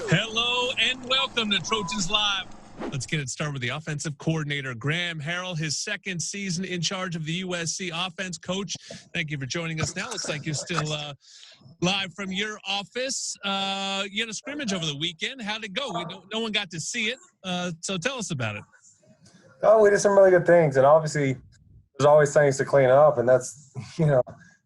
Hello and welcome to Trojans Live. Let's get it started with the offensive coordinator, Graham Harrell, his second season in charge of the USC offense. Coach, thank you for joining us now. Looks like you're still live from your office. You had a scrimmage over the weekend. How'd it go? No one got to see it, so tell us about it. Oh, we did some really good things, and obviously there's always things to clean up, and that's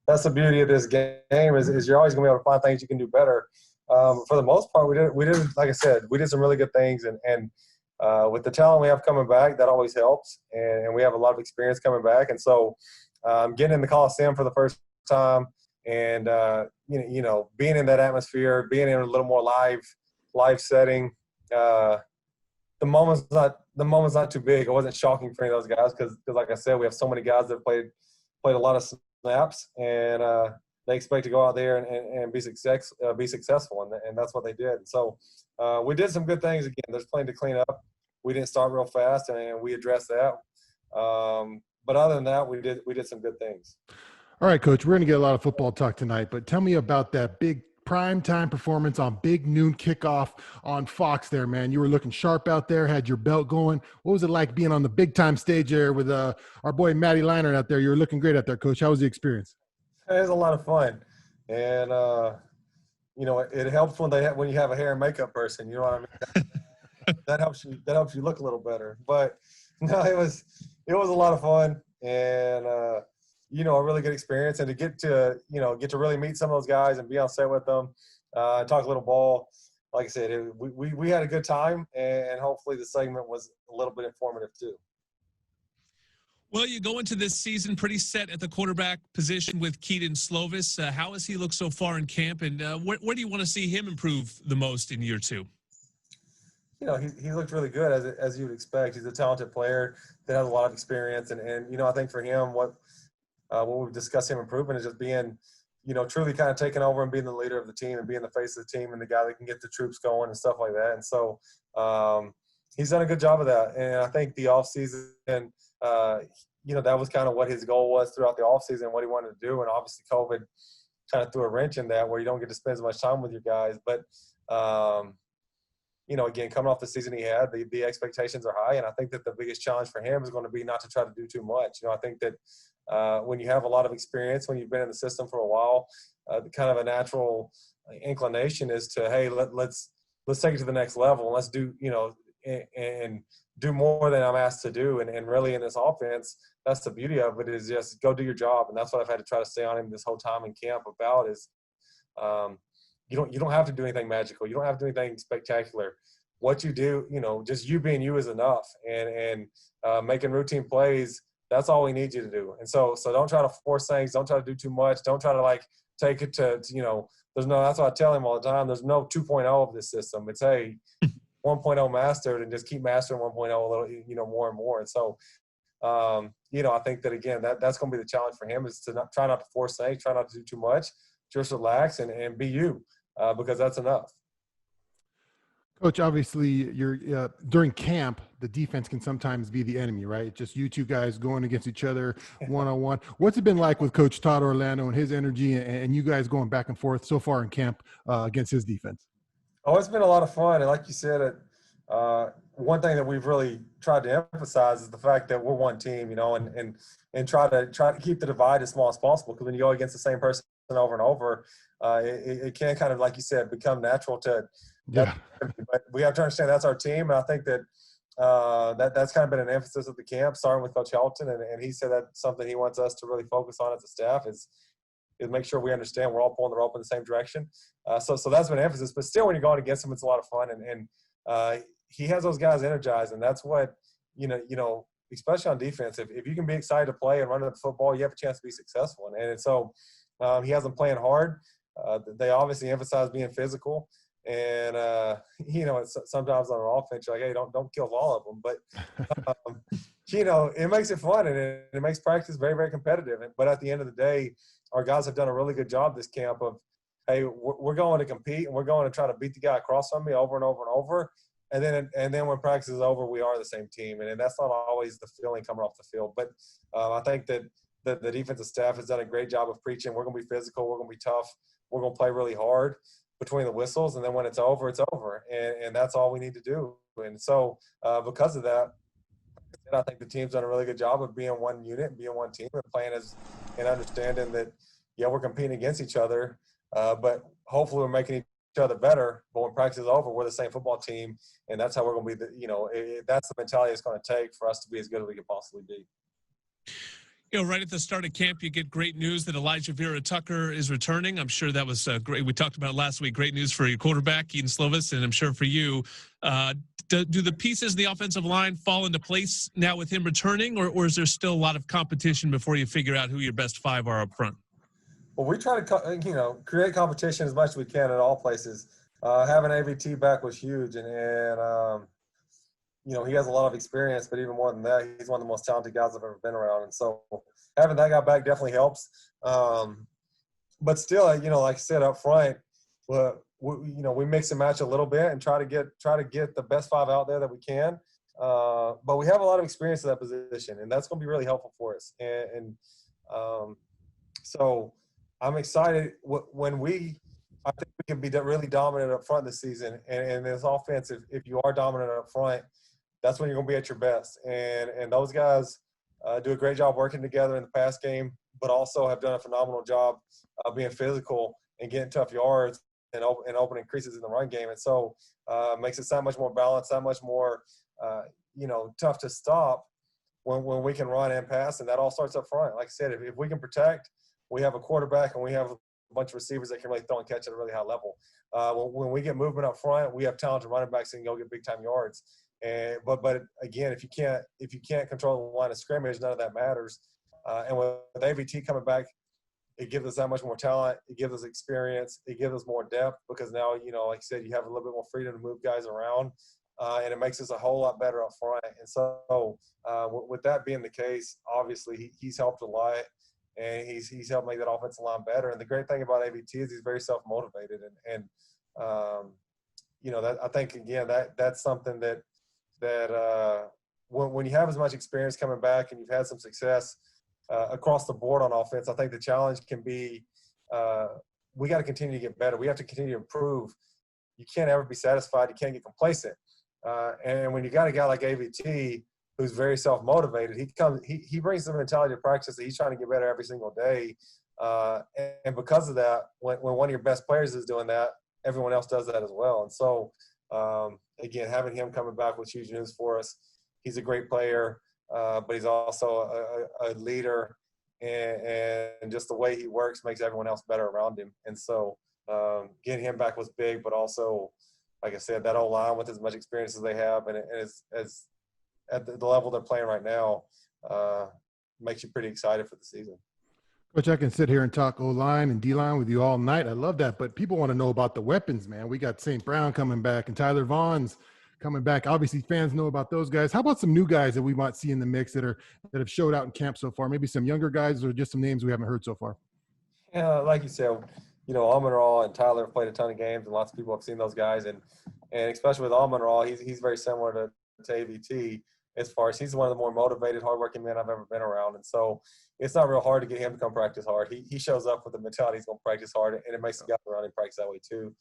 that's the beauty of this game is you're always going to be able to find things you can do better. For the most part, we did like I said, we did some really good things, and with the talent we have coming back, that always helps, and we have a lot of experience coming back, and so getting in the Coliseum for the first time, and being in that atmosphere, being in a little more live setting. The moment's not too big. It wasn't shocking for any of those guys because like I said, we have so many guys that played a lot of snaps, and they expect to go out there and be successful, and that's what they did. And so we did some good things. Again, there's plenty to clean up. We didn't start real fast, and we addressed that. But other than that, we did some good things. All right, Coach, we're going to get a lot of football talk tonight, but tell me about that big primetime performance on big noon kickoff on Fox there, man. You were looking sharp out there, had your belt going. What was it like being on the big time stage there with our boy Matty Leinart out there? You were looking great out there, Coach. How was the experience? It was a lot of fun. And, it helps when you have a hair and makeup person, you know what I mean? that helps you look a little better. But no, it was a lot of fun, and a really good experience, and to get to really meet some of those guys and be on set with them, talk a little ball. Like I said, we had a good time, and hopefully the segment was a little bit informative too. Well, you go into this season pretty set at the quarterback position with Keaton Slovis. How has he looked so far in camp, and where do you want to see him improve the most in year two? He looked really good as you would expect. He's a talented player that has a lot of experience, and I think for him what we've discussed him improving is just being, truly kind of taking over and being the leader of the team and being the face of the team and the guy that can get the troops going and stuff like that. And so he's done a good job of that. And I think the offseason, that was kind of what his goal was throughout the offseason, what he wanted to do. And obviously COVID kind of threw a wrench in that where you don't get to spend as much time with your guys. But, again, coming off the season he had, the expectations are high. And I think that the biggest challenge for him is going to be not to try to do too much. I think that when you have a lot of experience, when you've been in the system for a while, kind of a natural inclination is to, hey, let's take it to the next level. And let's do, and do more than I'm asked to do. And really in this offense, that's the beauty of it, is just go do your job. And that's what I've had to try to stay on him this whole time in camp about is you don't have to do anything magical. You don't have to do anything spectacular. What you do, just you being you is enough. And making routine plays, that's all we need you to do. And so don't try to force things. Don't try to do too much. Don't try to take it to that's what I tell him all the time. There's no 2.0 of this system. It's 1.0 mastered, and just keep mastering 1.0 a little, more and more. And so, I think that again, that's going to be the challenge for him is to try not to force things, try not to do too much, just relax and be you, because that's enough. Coach, obviously, you're during camp, the defense can sometimes be the enemy, right? Just you two guys going against each other one-on-one. What's it been like with Coach Todd Orlando and his energy and you guys going back and forth so far in camp against his defense? Oh, it's been a lot of fun. And like you said, one thing that we've really tried to emphasize is the fact that we're one team, and try to keep the divide as small as possible. Because when you go against the same person over and over, it can kind of, like you said, become natural to – yeah. But we have to understand that's our team, and I think that that's kind of been an emphasis of the camp, starting with Coach Helton, and he said that's something he wants us to really focus on as a staff is make sure we understand we're all pulling the rope in the same direction. So that's been an emphasis. But still, when you're going against him, it's a lot of fun, and he has those guys energized, and that's what especially on defense. If you can be excited to play and run the football, you have a chance to be successful. And so he has them playing hard. They obviously emphasize being physical. And it's sometimes on an offense, you're like, hey, don't kill all of them. But it makes it fun, and it makes practice very, very competitive. But at the end of the day, our guys have done a really good job this camp of, hey, we're going to compete, and we're going to try to beat the guy across from me over and over and over. And then when practice is over, we are the same team, and that's not always the feeling coming off the field. But I think that the defensive staff has done a great job of preaching. We're going to be physical. We're going to be tough. We're going to play really hard. between the whistles, and then when it's over, it's over, and that's all we need to do. And so because of that, I think the team's done a really good job of being one unit and being one team and playing as and understanding that, yeah, we're competing against each other, but hopefully we're making each other better. But when practice is over, we're the same football team, and that's how we're going to be. That's the mentality it's going to take for us to be as good as we can possibly be. Right at the start of camp, you get great news that Elijah Vera Tucker is returning. I'm sure that was great. We talked about it last week. Great news for your quarterback, Eden Slovis, and I'm sure for you. Do the pieces of the offensive line fall into place now with him returning, or is there still a lot of competition before you figure out who your best five are up front? Well, we try to, create competition as much as we can at all places. Having AVT back was huge, and he has a lot of experience, but even more than that, he's one of the most talented guys I've ever been around. And so having that guy back definitely helps. But still, like I said up front, we mix and match a little bit and try to get the best five out there that we can. But we have a lot of experience in that position, and that's going to be really helpful for us. So I'm excited I think we can be really dominant up front this season. And this offense, if you are dominant up front, that's when you're going to be at your best. And those guys do a great job working together in the pass game, but also have done a phenomenal job of being physical and getting tough yards and opening creases in the run game. And so makes it that much more balanced, that much more, tough to stop when we can run and pass. And that all starts up front. Like I said, if we can protect, we have a quarterback and we have a bunch of receivers that can really throw and catch at a really high level. When we get movement up front, we have talented running backs that can go get big time yards. But again, if you can't control the line of scrimmage, none of that matters. And with AVT coming back, it gives us that much more talent. It gives us experience. It gives us more depth because now, like you said, you have a little bit more freedom to move guys around, and it makes us a whole lot better up front. And so, with that being the case, obviously he's helped a lot, and he's helped make that offensive line better. And the great thing about AVT is he's very self-motivated, and that I think again that's something that when you have as much experience coming back and you've had some success across the board on offense, I think the challenge can be we got to continue to get better. We have to continue to improve. You can't ever be satisfied. You can't get complacent. And when you got a guy like AVT who's very self-motivated, he brings the mentality to practice that he's trying to get better every single day. And because of that, when one of your best players is doing that, everyone else does that as well. And so, again, having him coming back was huge news for us. He's a great player, but he's also a leader, and just the way he works makes everyone else better around him. And so getting him back was big, but also, like I said, that O-line with as much experience as they have and as at the level they're playing right now makes you pretty excited for the season. Coach, I can sit here and talk O-line and D-line with you all night. I love that. But people want to know about the weapons, man. We got St. Brown coming back and Tyler Vaughn's coming back. Obviously, fans know about those guys. How about some new guys that we might see in the mix that have showed out in camp so far? Maybe some younger guys or just some names we haven't heard so far? Yeah, like you said, Almonraw and Tyler have played a ton of games, and lots of people have seen those guys. And especially with Almonraw, he's very similar to AVT as far as he's one of the more motivated, hardworking men I've ever been around. And so it's not real hard to get him to come practice hard. He shows up with the mentality he's going to practice hard, and it makes the guys around him practice that way too.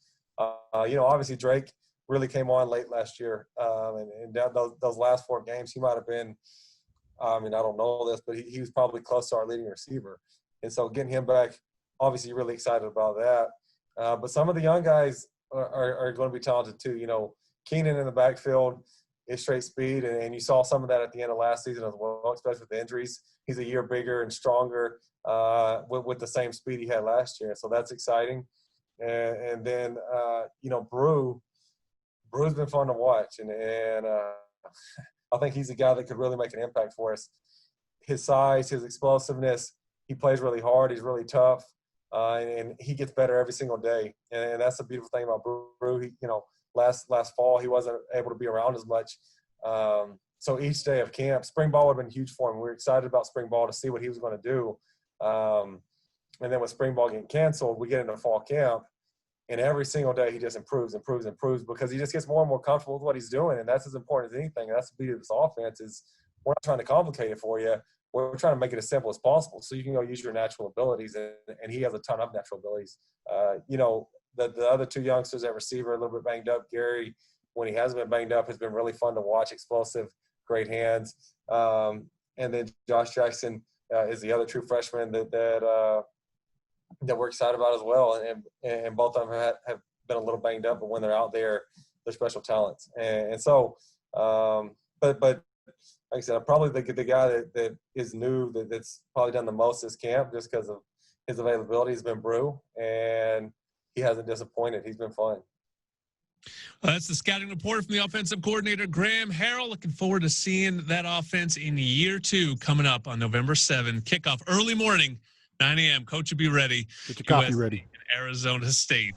Obviously Drake really came on late last year. And those last 4 games, he might have been, I don't know this, but he was probably close to our leading receiver. And so getting him back, obviously really excited about that. But some of the young guys are going to be talented too. Keenan in the backfield is straight speed, and you saw some of that at the end of last season as well, especially with the injuries. He's a year bigger and stronger with the same speed he had last year. So that's exciting. And then, Brew's been fun to watch, and I think he's a guy that could really make an impact for us. His size, his explosiveness, he plays really hard. He's really tough, and he gets better every single day. And that's the beautiful thing about Brew. Last fall he wasn't able to be around as much. So each day of camp, spring ball would have been huge for him. We were excited about spring ball to see what he was going to do. And then with spring ball getting canceled, we get into fall camp. And every single day he just improves because he just gets more and more comfortable with what he's doing. And that's as important as anything. And that's the beauty of this offense is we're not trying to complicate it for you. We're trying to make it as simple as possible so you can go use your natural abilities. And he has a ton of natural abilities. the other two youngsters at receiver are a little bit banged up. Gary, when he hasn't been banged up, has been really fun to watch. Explosive, great hands. And then Josh Jackson is the other true freshman that we're excited about as well. And both of them have been a little banged up, but when they're out there, they're special talents. And so, but like I said, I'm probably the guy that is new, that's probably done the most this camp just because of his availability has been Brew, and he hasn't disappointed. He's been fun. That's the scouting report from the offensive coordinator, Graham Harrell. Looking forward to seeing that offense in year 2 coming up on November 7th. Kickoff early morning, 9 a.m. Coach will be ready. Get your coffee USC ready. in Arizona State.